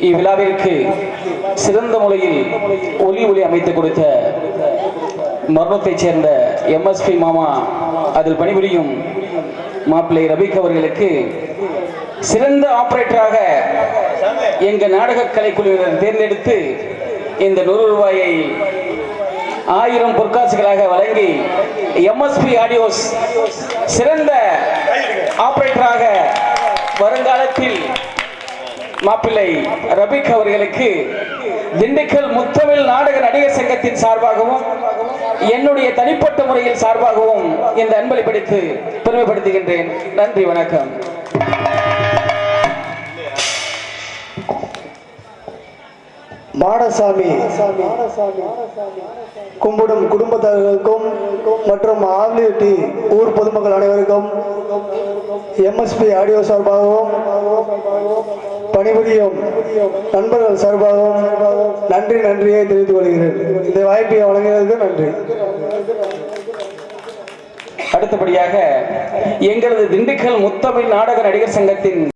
இவ்விழாவிற்கு சிறந்த முறையில் ஒலி அமைத்துக் கொடுத்த மரணத்தைச் சேர்ந்த MSP மாமா, அதில் பணிபுரியும் மாப்பிள்ளை ரபிக் அவர்களுக்கு சிறந்த ஆபரேட்டராக எங்க நாடக கலைக்குழுவினர் தேர்ந்தெடுத்து இந்த 100 ரூபாயை 1000 பொற்காசுகளாக வழங்கி MSP ஆடியோஸ் சிறந்த ஆபரேட்டராக வருங்காலத்தில் மாப்பிள்ளை ரபிக் அவர்களுக்கு திண்டுக்கல் முத்தமிழ் நாடக நடிகர் சங்கத்தின் சார்பாகவும் என்னுடைய தனிப்பட்ட முறையில் சார்பாகவும் இந்த அன்பளிப்படுத்தி பெருமைப்படுத்துகின்றேன். நன்றி, வணக்கம். மாடசாமி கும்பிடும் குடும்பத்தார்களுக்கும் மற்றும் ஆவலிவெட்டி ஊர் பொதுமக்கள் அனைவருக்கும் MSP ஆடியோ சார்பாகவும் பணிபுரியும் நண்பர்கள் சார்பாகவும் நன்றியை தெரிவித்துக் கொள்கிறேன். இந்த வாய்ப்பை வழங்கியதற்கு நன்றி. அடுத்தபடியாக எங்களது திண்டுக்கல் முத்தமிழ் நாடக நடிகர் சங்கத்தின்